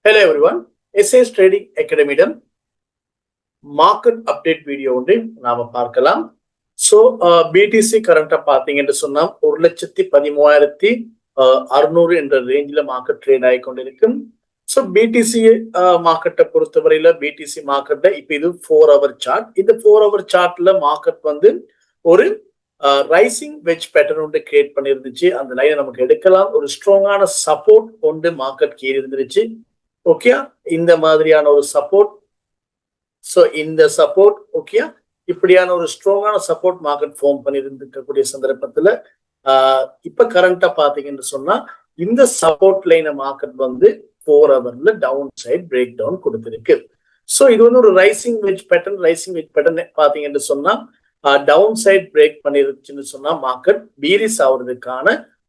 Hello everyone. SAS Trading Academy market update video ஒன்றை நாம பார்க்கலாம். ஸோ பிடிசி கரண்டா பார்த்தீங்கன்னு சொன்னா 1,13,600 என்ற ரேஞ்சில் மார்க்கெட் ட்ரேட் ஆகி கொண்டிருக்கும். ஸோ பிடிசி மார்க்கெட்டை பொறுத்தவரையில பிடிசி மார்க்கெட்டை இப்போ இது 4 ஹவர் சார்ட். இந்த 4 ஹவர் சார்ட்ல மார்க்கெட் வந்து ஒரு ரைசிங் வெஜ் பேட்டர்ன் ஒன்று கிரியேட் பண்ணிருந்துச்சு. அந்த லைனை நமக்கு எடுக்கலாம். ஒரு ஸ்ட்ராங்கான சப்போர்ட் கொண்டு மார்க்கெட் கீழே இருந்துருச்சு. ஓகே, இந்த மாதிரியான ஒரு சப்போர்ட். ஸோ இந்த சப்போர்ட் ஓகே, இப்படியான ஒரு ஸ்ட்ராங்கான சப்போர்ட் மார்க்கெட் ஃபார்ம் பண்ணியிருந்திருக்கக்கூடிய சந்தர்ப்பத்துல இப்ப கரண்டா பாத்தீங்கன்னு சொன்னா இந்த சப்போர்ட் லைனை மார்க்கெட் வந்து 4 ஹவர்ல டவுன் சைட் பிரேக் டவுன் கொடுத்திருக்கு. ஸோ இது வந்து ஒரு ரைசிங் வெஜ் பேட்டர்ன் பாத்தீங்கன்னு சொன்னா டவுன் சைட் பிரேக் பண்ணிருச்சுன்னு சொன்னா மார்க்கெட் பீரிஸ் ஆகுறதுக்கான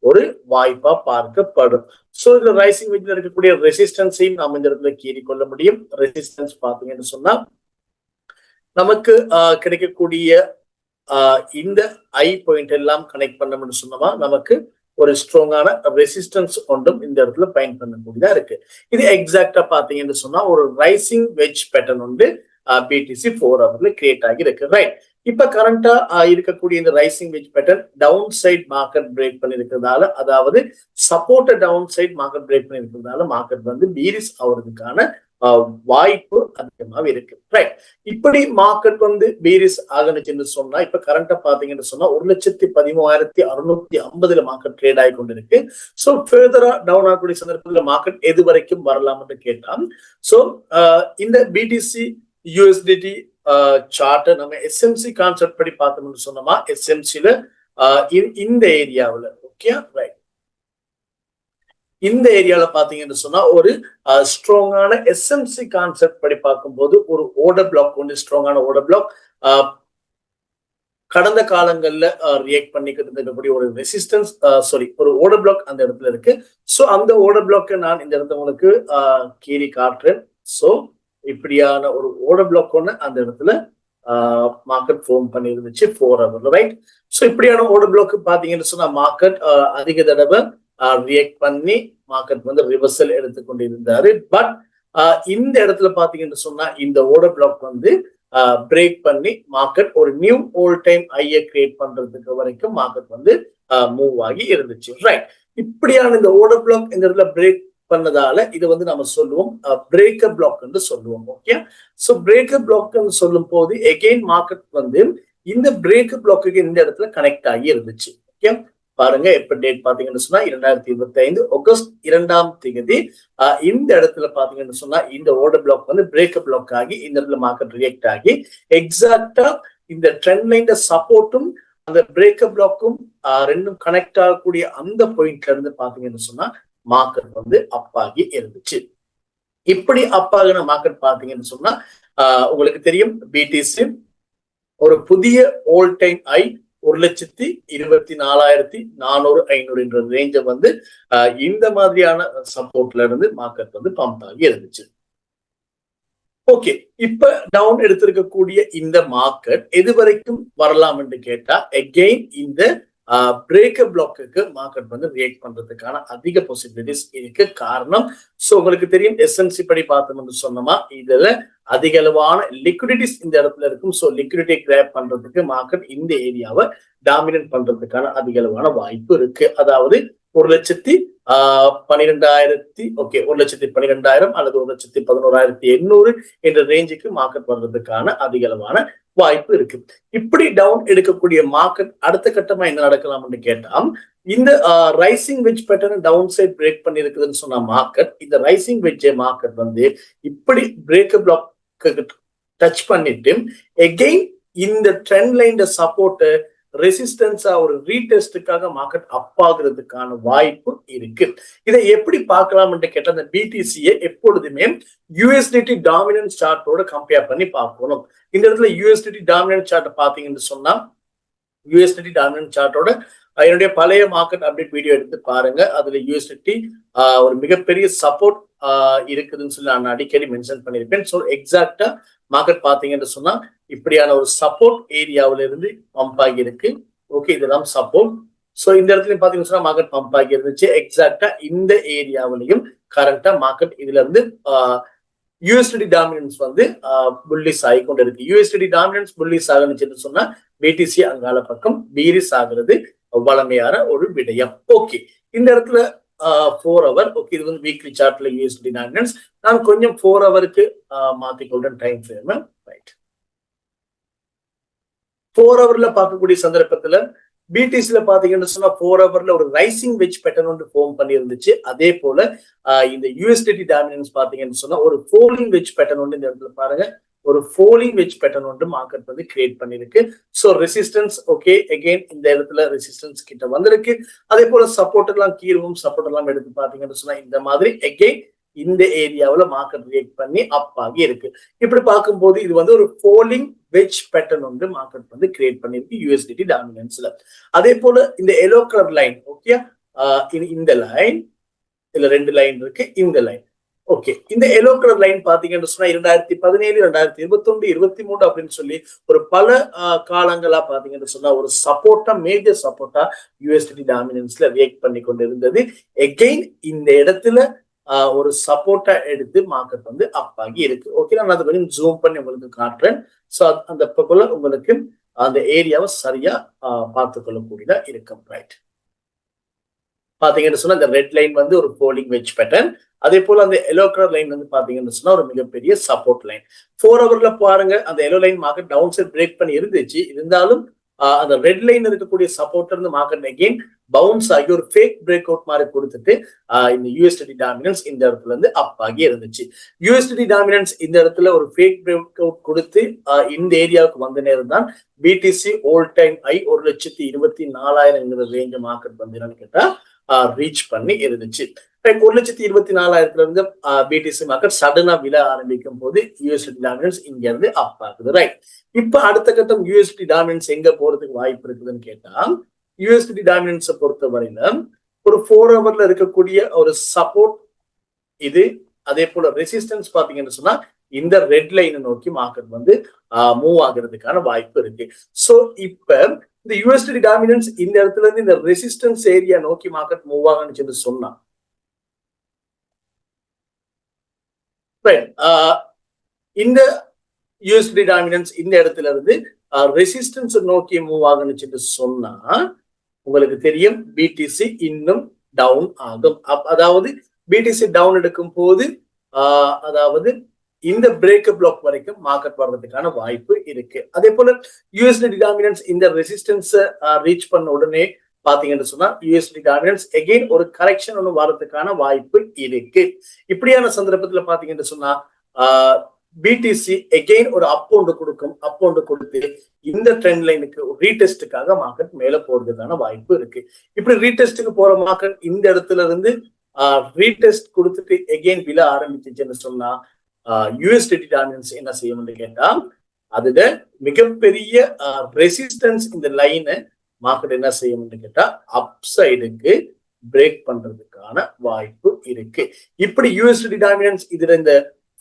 ஒரு வாய்ப்பா பார்க்கப்படும். சோ இதுல ரைசிங் வெஜ்ல இருக்கக்கூடிய ரெசிஸ்டன்ஸையும் நாம இந்த இடத்துல கீறி கொள்ள முடியும். ரெசிஸ்டன்ஸ் பாத்தீங்கன்னு சொன்னா நமக்கு கிடைக்கக்கூடிய இந்த ஐ பாயிண்ட் எல்லாம் கனெக்ட் பண்ணணும்னு சொன்னோமா நமக்கு ஒரு ஸ்ட்ராங்கான ரெசிஸ்டன்ஸ் கொண்டும் இந்த இடத்துல பயன் பண்ணக்கூடியதா இருக்கு. இது எக்ஸாக்டா பாத்தீங்கன்னு சொன்னா ஒரு ரைசிங் வெஜ் பேட்டர்ன் வந்து பிடிசி 4 ஹவர்ல கிரியேட் ஆகி இருக்கு. ரைட், இப்ப கரண்டா இருக்கக்கூடிய இந்த rising wedge pattern down side market break பண்ணிருக்கிறதால, அதாவது support down side market break பண்ணிருக்கிறதால மார்க்கெட் வந்து பீரிஸ் ஆகுறதுக்கான வாய்ப்பு அதிகமாக இருக்கு. ரைட், இப்படி மார்க்கெட் வந்து பீரிஸ் ஆகணுச்சுன்னு சொன்னா இப்ப கரண்டா பாத்தீங்கன்னு சொன்னா 1,13,650 மார்க்கெட் ட்ரேட் ஆகி கொண்டிருக்கு. சோ ஃபர்தரா டவுன் ஆகக்கூடிய சந்தர்ப்பத்தில் மார்க்கெட் எது வரைக்கும் வரலாம்னு கேட்டால், சோ இந்த பிடிசி யூஎஸ்டிடி சார்ட் நம்ம எஸ்எம்சி கான்செப்ட் படி பார்த்தோம்னு சொன்னோமா எஸ்எம்சில இந்த ஏரியாவில் ஓகே ரைட், இந்த ஏரியால பாத்தீங்கன்னு சொன்னா ஒரு ஸ்ட்ராங்கான எஸ்எம்சி கான்செப்ட் படி பார்க்கும்போது ஒரு ஓர்டர் பிளாக் ஒன்று ஸ்ட்ராங்கான ஓர்டர் பிளாக் கடந்த காலங்கள்ல ரியாக்ட் பண்ணிக்கிட்டு இருக்கக்கூடிய ஒரு ரெசிஸ்டன்ஸ் ஒரு ஓர்டர் பிளாக் அந்த இடத்துல இருக்கு. சோ அந்த ஓர்டர் பிளாக் நான் இந்த இடத்துல உங்களுக்கு கீறி காட்டுறேன். சோ இப்படியான ஒரு ஓர்டர் பிளாக் ஒன்று அந்த இடத்துல மார்க்கெட் ஃபார்ம் பண்ணி இருந்துச்சு 4 ஹவர்ல. ரைட், சோ இப்படியான ஓர்டர் பிளாக் பாத்தீங்கன்னு சொன்னா மார்க்கெட் அதிக தடவை ரியாக்ட் பண்ணி மார்க்கெட் வந்து ரிவர்சல் எடுத்துக்கொண்டு இருந்தாரு. பட் இந்த இடத்துல பாத்தீங்கன்னு சொன்னா இந்த ஓர்டர் பிளாக் வந்து பிரேக் பண்ணி மார்க்கெட் ஒரு நியூ ஓல் டைம் ஐயை கிரியேட் பண்றதுக்கு வரைக்கும் மார்க்கெட் வந்து மூவ் ஆகி இருந்துச்சு. ரைட், இப்படியான இந்த ஓர்டர் பிளாக் இந்த இடத்துல பிரேக் பண்ணதால இது வந்து நம்ம சொல்லுவோம் பிரேக்கர் பிளாக் என்று சொல்லுவோம். ஓகே, சோ பிரேக்கர் பிளாக் சொல்லும் போது எகெயின் மார்க்கெட் வந்து இந்த பிரேக்கர் பிளாக்கு இந்த இடத்துல கனெக்ட் ஆகி இருந்துச்சு. ஓகே, பாருங்க எப்ப டேட் பாத்தீங்கன்னு சொன்னா 2025 ஆகஸ்ட் 2ஆம் தேதி இந்த இடத்துல பாத்தீங்கன்னு சொன்னா இந்த ஓர்டர் பிளாக் வந்து பிரேக்கர் பிளாக் ஆகி இந்த இடத்துல மார்க்கெட் ரியாக்ட் ஆகி எக்ஸாக்டா இந்த ட்ரெண்ட் லைன் சப்போர்ட்டும் அந்த பிரேக்கர் பிளாக்கும் ரெண்டும் கனெக்ட் ஆகக்கூடிய அந்த பாயிண்ட்ல இருந்து பாத்தீங்கன்னு சொன்னா மார்க்கெட் வந்து அப் ஆகி இருந்துச்சு. இப்படி அப் ஆகின மார்க்கெட் பாத்தீங்கன்னு சொன்னா உங்களுக்கு தெரியும் பிடிசி ஒரு புதிய ஓல் டைம் ஐ 1,24,400 என்ற ரேஞ்சை வந்து இந்த மாதிரியான சப்போர்ட்ல இருந்து மார்க்கெட் வந்து பம்ப் ஆகி இருந்துச்சு. ஓகே, இப்ப டவுன் எடுத்திருக்கக்கூடிய இந்த மார்க்கெட் எது வரைக்கும் வரலாம் என்று கேட்டா எகெயின் இந்த பிரேக்கர் பிளாக்கு மார்க்கெட் வந்து ரியாக்ட் பண்றதுக்கான அதிக பாசிபிலிட்டிஸ் இருக்கு. காரணம் உங்களுக்கு தெரியும் எஸ்எம்சி படி பார்த்தோம்னு சொன்னோமா இதுல அதிக அளவான லிக்விடிட்டிஸ் இந்த இடத்துல இருக்கும். சோ லிக்விடிட்டி கிராப் பண்றதுக்கு மார்க்கெட் இந்த ஏரியாவை டாமினேட் பண்றதுக்கான அதிக அளவான வாய்ப்பு இருக்கு. அதாவது 1,12,000 ஓகே 1,12,000 அல்லது 1,11,800 என்ற ரேஞ்சுக்கு மார்க்கெட் வர்றதுக்கான அதிக அளவான வாய்ப்பு இருக்கு. இப்படி டவுன் எடுக்கக்கூடிய மார்க்கெட் அடுத்த கட்டமா என்ன நடக்கலாம்னு கேட்டா இந்த rising wedge pattern down side break பண்ணி இருக்குதுன்னு சொன்ன மார்க்கெட் இந்த ரைசிங் வெஜ் மார்க்கெட் வந்து இப்படி பிரேக்கர் பிளாக் டச் பண்ணிட்டு எகெயின் இந்த ட்ரெண்ட் லைன் சப்போர்ட் ரெசிஸ்டன்ஸா ஒரு ரீடெஸ்டுக்காக மார்க்கெட் அப் ஆகுறதுக்கான வாய்ப்பு இருக்கு. இதை எப்படி பார்க்கலாம் கேட்ட அந்த பிடிசியை எப்பொழுதுமே யூஎஸ்டிடி டாமினன்ட் சார்ட்டோட கம்பேர் பண்ணி பார்க்கணும். இந்த இடத்துல யூஎஸ்டிடி டாமினன்ட் சார்ட் பாத்தீங்கன்னு சொன்னா யூஎஸ்டிடி டாமினன்ட் சார்ட்டோட என்னுடைய பழைய மார்க்கெட் அப்டேட் வீடியோ எடுத்து பாருங்க. அதுல யூஎஸ்டிடி ஒரு மிகப்பெரிய சப்போர்ட் இருக்குதுன்னு சொல்லி நான் அடிக்கடி மென்ஷன் பண்ணியிருப்பேன். ஸோ எக்ஸாக்டா மார்க்கெட் பாத்தீங்கன்னு சொன்னா இப்படியான ஒரு சப்போர்ட் ஏரியாவில இருந்து பம்ப் ஆகி இருக்கு. ஓகே, இதெல்லாம் சப்போர்ட். சோ இந்த இடத்துல பாத்தீங்கன்னா மார்க்கெட் பம்ப் ஆகி இருந்துச்சு. எக்ஸாக்டா இந்த ஏரியாவிலையும் கரண்டா மார்க்கெட் இதுல இருந்து யூஎஸ்டி டாமினன்ஸ் வந்து புல்லிஸ் ஆகி கொண்டு இருக்கு. யூஎஸ்டி டாமினன்ஸ் புல்லிஸ் ஆகுன்னு சொன்னா பிடிசி அங்கால பக்கம் பீரிஸ் ஆகுறது வளமையான ஒரு விடயம். ஓகே, இந்த இடத்துல 4 hour. ஓகே, இது வந்து வீக்லி சார்ட்ல யூஎஸ்டி டாமினன்ஸ். நான் கொஞ்சம் 4 hourக்கு மாத்திக்கொள்றேன் டைம் ஃப்ரேம். ரைட், 4 hourல பார்க்கக்கூடிய சந்தர்ப்பத்துல பிடிசில பாத்தீங்கன்னு சொன்னா 4 hourல ஒரு ரைசிங் வெஜ் பேட்டர்ன் ஒன்று ஃபார்ம் பண்ணி இருந்துச்சு. அதே போல இந்த யூஎஸ்டி டாமினன்ஸ் பாத்தீங்கன்னு சொன்னா ஒரு ஃபாலிங் வெஜ் பேட்டர்ன் ஒன்று இந்த இடத்துல பாருங்க, ஒரு ஃபாலிங் வெஜ் பேட்டர்ன் ஒன்று மார்க்கெட் வந்து கிரியேட் பண்ணிருக்கு. சோ ரெசிஸ்டன்ஸ் ஓகே, அகைன் இந்த இடத்துல ரெசிஸ்டன்ஸ் கிட்ட வந்திருக்கு. அதே போல சப்போர்ட் எல்லாம் கீழவும் சப்போர்ட் எல்லாம் எடுத்து பாத்தீங்கன்னு சொன்னா இந்த மாதிரி அகைன் இந்த ஏரியாவில் மார்க்கெட் ரியாக்ட் பண்ணி அப் ஆகி இருக்கு. இப்படி பார்க்கும்போது இது வந்து ஒரு ஃபாலிங் வெஜ் பேட்டர்ன் வந்து மார்க்கெட் வந்து கிரியேட் பண்ணிருக்கு யூஎஸ்டி டாமினன்ஸ்ல. அதே போல இந்த எல்லோ கலர் லைன் ஓகே, இந்த லைன், இதுல 2 லைன் இருக்கு, இந்த லைன் ஓகே. இந்த எல்லோ கலர் லைன் பாத்தீங்கன்னு சொன்னா 2017, 2021, 23 அப்படின்னு சொல்லி ஒரு பல காலங்களா பாத்தீங்கன்னு சொன்னா ஒரு சப்போர்ட்டா, மேஜர் சப்போர்ட்டா யூஎஸ்டி டாமினன்ஸ்ல ரியாக்ட் பண்ணி கொண்டு இருந்தது. எகெயின் இந்த இடத்துல ஒரு சப்போர்ட்டா எடுத்து மார்க்கெட் வந்து அப் ஆகி இருக்கு. ஓகே, நான் அதை கொஞ்சம் ஜூம் பண்ணி உங்களுக்கு காட்டுறேன். சோ அந்த பக்கத்துல உங்களுக்கு அந்த ஏரியாவை சரியா பார்த்து கொள்ளக்கூடியதா இருக்கும். ரைட், பாத்தீங்கன்னு சொன்னா இந்த ரெட் லைன் வந்து ஒரு ஃபாலிங் வெஜ் பேட்டர்ன். அதே போல அந்த எல்லோ கலர் லைன் வந்து பாத்தீங்கன்னு சொன்னா ஒரு மிகப்பெரிய சப்போர்ட் லைன். 4 hourல பாருங்க, அந்த yellow line market down side break பண்ணி இருந்துச்சு. இருந்தாலும் அந்த ரெட் லைன் இருக்கக்கூடிய சப்போர்ட் இருந்து மார்க்கெட் அகைன் பவுன்ஸ் ஆகி ஒரு ஃபேக் பிரேக் அவுட் மாதிரி கொடுத்துட்டு இந்த யூஎஸ்டி டாமினன்ஸ் இந்த இடத்துல இருந்து அப் ஆகி இருந்துச்சு. யூஎஸ்டி டாமினன்ஸ் இந்த இடத்துல ஒரு ஃபேக் பிரேக் அவுட் கொடுத்து இந்த ஏரியாவுக்கு வந்த நேரம் தான் BTC all time high 1,24,000 range market வந்து என்னன்னு கேட்டா ரீச் பண்ணி இருந்துச்சு. 1,24,000 இருந்து பிடிசி மார்க்கெட் சடனா விழ ஆரம்பிக்கும் போது யூஎஸ்டி டாமினன்ஸ் இங்க இருந்து அப் ஆகுது. ரைட், இப்ப அடுத்த கட்டம் யூஎஸ்டி டாமினன்ஸ் எங்க போறதுக்கு வாய்ப்பு இருக்குதுன்னு கேட்டா, யூஎஸ்டி டாமினன்ஸை பொறுத்த வரையில ஒரு 4 hourல இருக்கக்கூடிய ஒரு சப்போர்ட் இது. அதே போல ரெசிஸ்டன்ஸ் பாத்தீங்கன்னு சொன்னா இந்த ரெட் லைனை நோக்கி மார்க்கெட் வந்து மூவ் ஆகுறதுக்கான வாய்ப்பு இருக்கு. சோ இப்ப இந்த யூஎஸ்டி டாமினன்ஸ் இந்த இடத்துல இருந்து இந்த ரெசிஸ்டன்ஸ் ஏரியா நோக்கி மார்க்கெட் மூவ் ஆகுன்னு சொன்னா இந்த யூஎஸ்டி டாமினன்ஸ் இந்த இடத்துல இருந்து ரெசிஸ்டன்ஸ் நோக்கி மூவ் ஆகுன்னு சொன்னா உங்களுக்கு தெரியும் பிடிசி இன்னும் டவுன் ஆகும். அதாவது பிடிசி டவுன் எடுக்கும் போது அதாவது இந்த பிரேக்கப் பிளாக் வரைக்கும் மார்க்கெட் வர்றதுக்கான வாய்ப்பு இருக்கு. அதே போல யூஎஸ்டி டாமினன்ஸ் இந்த ரெசிஸ்டன்ஸ் ரீச் பண்ண உடனே பாத்தீங்கன்னு சொன்னா யூஎஸ்டி டாமினன்ஸ் எகெயின் ஒரு கரெக்ஷன் ஒன்று வர்றதுக்கான வாய்ப்பு இருக்கு. இப்படியான சந்தர்ப்பத்துல பாத்தீங்கன்னு சொன்னா பிடிசி எகெயின் ஒரு அப்பவுண்டு கொடுக்கும். அப்பவுண்டு கொடுத்து இந்த ட்ரெண்ட் லைனுக்கு ரீடெஸ்டுக்காக மார்க்கெட் மேல போறதுக்கான வாய்ப்பு இருக்கு. இப்படி ரீடெஸ்டுக்கு போற மார்க்கெட் இந்த இடத்துல இருந்து ரீடெஸ்ட் கொடுத்துட்டு எகெயின் விழ ஆரம்பிச்சுன்னு சொன்னா யூஎஸ்டி டாமினன்ஸ் என்ன செய்யணும்னு கேட்டா, அதுல மிகப்பெரிய ரெசிஸ்டன்ஸ் இந்த லைனை மார்க்கெட் என்ன செய்யணும்னு கேட்டா அப் சைடுக்கு பிரேக் பண்றதுக்கான வாய்ப்பு இருக்கு. இப்படி யூஎஸ்டி டாமினன்ஸ் இதுல இந்த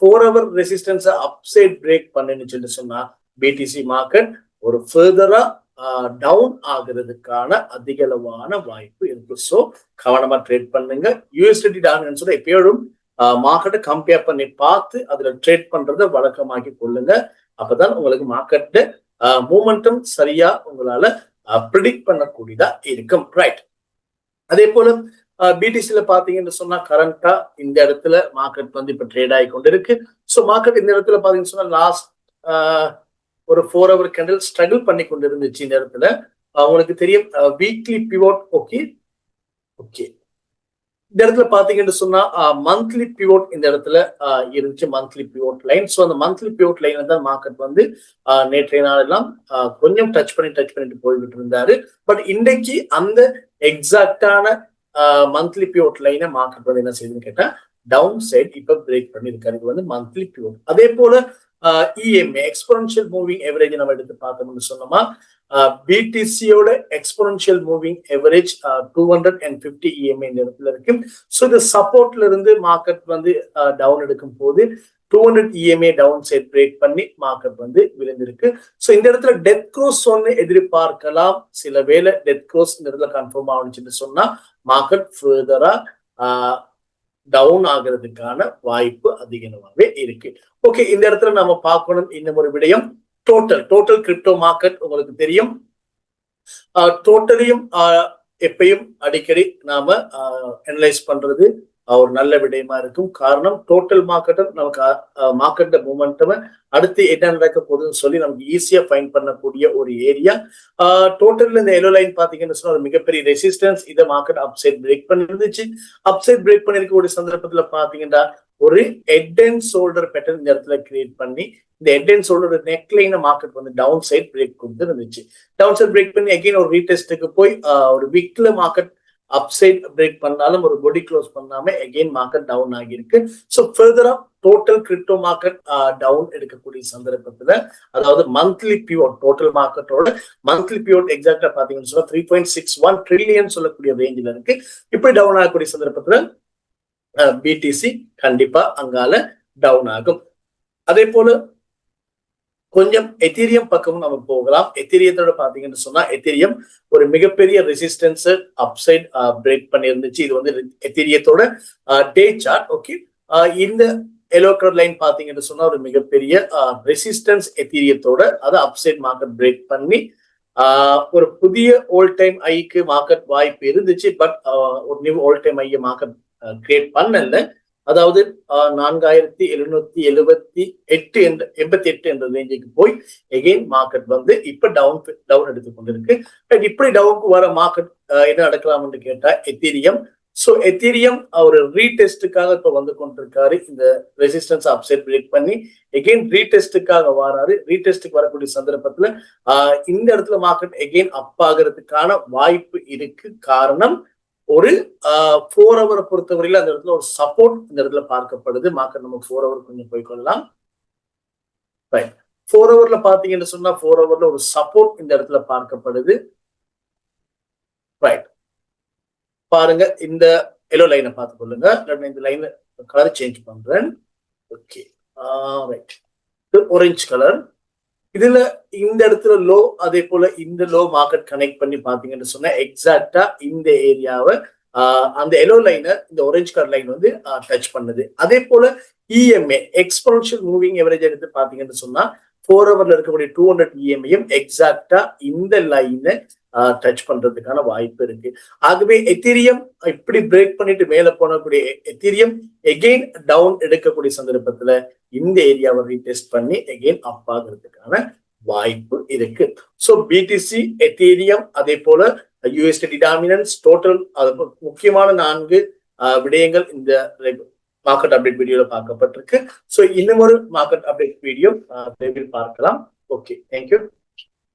4 hour ரெசிஸ்டன்ஸ் அப்சைட் பிரேக் பண்ணுன்னு சொன்னா பிடிசி மார்க்கெட் ஒரு ஃபர்தரா டவுன் ஆகுறதுக்கான அதிகளவான வாய்ப்பு இருக்கு. சோ கவனமா ட்ரேட் பண்ணுங்க. யூஎஸ்டி டாமினன்ஸோட எப்பயும் மார்க்கெட்டை கம்பேர் பண்ணி பார்த்து அதுல ட்ரேட் பண்றதை வழக்கமாக்கி கொள்ளுங்க. அப்பதான் உங்களுக்கு மார்க்கெட் மூமெண்டம் சரியா உங்களால ப்ரிடிக்ட் பண்ணக்கூடியதா இருக்கும். ரைட், அதே போல பிடிசில பாத்தீங்கன்னு சொன்னா கரண்டா இந்த இடத்துல மார்க்கெட் வந்து இப்ப ட்ரேட் ஆகி கொண்டு இருக்கு. சோ மார்க்கெட் இந்த இடத்துல பாத்தீங்கன்னு சொன்னா லாஸ்ட் ஒரு 4 hour கேண்டில் ஸ்ட்ரகிள் பண்ணி கொண்டு இருந்துச்சு. இந்த இடத்துல உங்களுக்கு தெரியும் வீக்லி பிவோட். ஓகே ஓகே, இந்த இடத்துல பாத்தீங்கன்னு சொன்னா மந்த்லி பிவோட் இந்த இடத்துல இருந்துச்சு, மந்த்லி பிவோட் லைன். ஸோ அந்த மந்த்லி பிவோட் லைன் தான் மார்க்கெட் வந்து நேற்றைய நாளெல்லாம் கொஞ்சம் டச் பண்ணிட்டு போய்கிட்டு இருந்தாரு. பட் இன்னைக்கு அந்த எக்ஸாக்டான மந்த்லி பிவோட் லைனை மார்க்கெட் வந்து என்ன செய்யுதுன்னு கேட்டா டவுன் சைட் இப்ப பிரேக் பண்ணிருக்காரு. இது வந்து மந்த்லி பிவோட். அதே போல இஎம்ஏ எக்ஸ்போனன்ஷியல் மூவிங் எவரேஜ் நம்ம எடுத்து பார்த்தோம்னு சொன்னோமா, பிடிசியோட எக்ஸ்போனன்ஷியல் மூவிங் எவரேஜ் 250 இஎம்ஏ இந்த இடத்துல இருக்கு. ஸோ இந்த சப்போர்ட்ல இருந்து மார்க்கெட் வந்து டவுன் எடுக்கும் போது 200 இஎம்ஏ டவுன் சைட் பிரேக் பண்ணி மார்க்கெட் வந்து விழுந்திருக்கு. ஸோ இந்த இடத்துல டெத் க்ரோஸ் ஒன்று எதிர்பார்க்கலாம். சில வேளை டெத் க்ரோஸ் இந்த இடத்துல கன்ஃபார்ம் ஆகுச்சுன்னு சொன்னா மார்க்கெட் ஃபர்தரா டவுன் ஆகிறதுக்கான வாய்ப்பு அதிகமாகவே இருக்கு. ஓகே, இந்த இடத்துல நம்ம பார்க்கணும் இன்னும் ஒரு விடயம். டோட்டல் கிரிப்டோ மார்க்கெட் உங்களுக்கு தெரியும். டோட்டலையும் எப்பயும் அடிக்கடி நாம அனலைஸ் பண்றது ஒரு நல்ல விடயமா இருக்கும். காரணம் டோட்டல் மார்க்கெட்டும் நமக்கு மார்க்கெட் மூமெண்டம் அடுத்து என்ன நடக்க போகுதுன்னு சொல்லி நமக்கு ஈஸியா ஃபைண்ட் பண்ணக்கூடிய ஒரு ஏரியா. டோட்டல்ல இந்த எல்லோ லைன் பாத்தீங்கன்னு சொன்னா ஒரு மிகப்பெரிய ரெசிஸ்டன்ஸ். இதை மார்க்கெட் அப்சைட் பிரேக் பண்ணிருந்துச்சு. அப்சைட் பிரேக் பண்ணிருக்கக்கூடிய சந்தர்ப்பத்துல பாத்தீங்கன்னா ஒரு ஹெட் அண்ட் ஷோல்டர் பேட்டர்ன் இந்த இடத்துல கிரியேட் பண்ணி இந்த head and shoulder neckline market வந்து டவுன் சைட் பிரேக் கொடுத்து இருந்துச்சு. டவுன் சைட் பிரேக் பண்ணி அகைன் ஒரு ரீடெஸ்ட்டுக்கு போய் ஒரு வீக்ல மார்க்கெட் அப்சைட் பிரேக் பண்ணாலும் ஒரு பொடி க்ளோஸ் பண்ணாம அகைன் மார்க்கெட் டவுன் ஆகியிருக்கு. ஸோ ஃபர்தரா டோட்டல் கிரிப்டோ மார்க்கெட் டவுன் எடுக்கக்கூடிய சந்தர்ப்பத்துல அதாவது மந்த்லி பியூட் டோட்டல் மார்க்கெட்டோட மந்த்லி பியூட் எக்ஸாக்டா பாத்தீங்கன்னு சொன்னா 3.61 ட்ரில்லியன் சொல்லக்கூடிய ரேஞ்சில் இருக்கு. இப்படி டவுன் ஆகக்கூடிய சந்தர்ப்பத்துல பிடிசி கண்டிப்பா அங்கால டவுன் ஆகும். அதே போல கொஞ்சம் எத்தீரியம் பக்கமும் நம்ம போகலாம். எத்தீரியத்தோட பாத்தீங்கன்னு சொன்னா எத்தீரியம் ஒரு மிகப்பெரிய ரெசிஸ்டன்ஸ் அப்சைட் பிரேக் பண்ணி இருந்துச்சு. இது வந்து எத்தீரியத்தோட டே சார்ட். ஓகே, இந்த எல்லோ கலர் லைன் பாத்தீங்கன்னு சொன்னா ஒரு மிகப்பெரிய ரெசிஸ்டன்ஸ் எத்தீரியத்தோட அதை அப்சைட் மார்க்கெட் பிரேக் பண்ணி ஒரு புதிய ஓல்ட் டைம் ஐக்கு மார்க்கெட் வாய்ப்பு இருந்துச்சு. பட் ஒரு நியூ ஓல்ட் டைம் ஐயை மார்க்கெட் கிரியேட் பண்ணல. அதாவது 4778 என்ற ரேஞ்சுக்கு போய் எகெயின் மார்க்கெட் வந்து இப்ப டவுன் எடுத்து கொண்டிருக்கு. இப்படி டவுனுக்கு வர மார்க்கெட் என்ன நடக்கலாம்னு கேட்டா எத்தீரியம். சோ எத்தீரியம் ஒரு ரீடெஸ்டுக்காக இப்ப வந்து கொண்டிருக்காரு. இந்த ரெசிஸ்டன்ஸ் அப்சைட் பிரேக் பண்ணி எகெயின் ரீடெஸ்டுக்காக வராரு. ரீடெஸ்டுக்கு வரக்கூடிய சந்தர்ப்பத்துல இந்த இடத்துல மார்க்கெட் எகெயின் அப் ஆகிறதுக்கான வாய்ப்பு இருக்கு. காரணம் ஒரு 4 ஹவரை பொறுத்தவரையில அந்த இடத்துல ஒரு சப்போர்ட் இந்த இடத்துல பார்க்கப்படுது. மார்க்கெட் நம்ம 4 ஹவர் கொஞ்சம் போய்கொள்ளலாம். 4 ஹவர்ல பாத்தீங்கன்னு சொன்னா 4 ஹவர்ல ஒரு சப்போர்ட் இந்த இடத்துல பார்க்கப்படுது. ரைட், பாருங்க இந்த எல்லோ லைனை பார்த்து கொள்ளுங்க. இந்த லைன் கலர் சேஞ்ச் பண்றேன். Okay, right, orange colour. இதுல இந்த இடத்துல லோ, அதே போல இந்த லோ மார்க்கெட் கனெக்ட் பண்ணி பாத்தீங்கன்னு சொன்னா எக்ஸாக்டா இந்த ஏரியாவை அந்த எல்லோ லைனை இந்த ஆரஞ்சு கலர் லைன் வந்து டச் பண்ணுது. அதே போல இஎம்ஏ எக்ஸ்போனன்ஷியல் மூவிங் எவரேஜ் எடுத்து பாத்தீங்கன்னு சொன்னா 4 ஹவர்ல இருக்கக்கூடிய 200 இஎம்ஐயும் எக்ஸாக்டா இந்த லைனை டச் பண்றதுக்கான வாய்ப்பு இருக்கு. ஆகவே எத்தீரியம் இப்படி பிரேக் பண்ணிட்டு மேல போனக்கூடிய எத்தீரியம் எகெயின் டவுன் எடுக்கக்கூடிய சந்தர்ப்பத்துல இந்த ஏரியாவை ரீடெஸ்ட் பண்ணி எகெயின் அப் ஆகிறதுக்கான வாய்ப்பு இருக்கு. சோ பிடிசி, எத்தீரியம், அதே போல யூஎஸ்டி டாமினன்ஸ், டோட்டல் முக்கியமான 4 விடயங்கள் இந்த மார்க்கெட் அப்டேட் வீடியோல பார்க்கப்பட்டிருக்கு. சோ இன்னும் ஒரு மார்க்கெட் அப்டேட் வீடியோ பார்க்கலாம். Okay, thank you.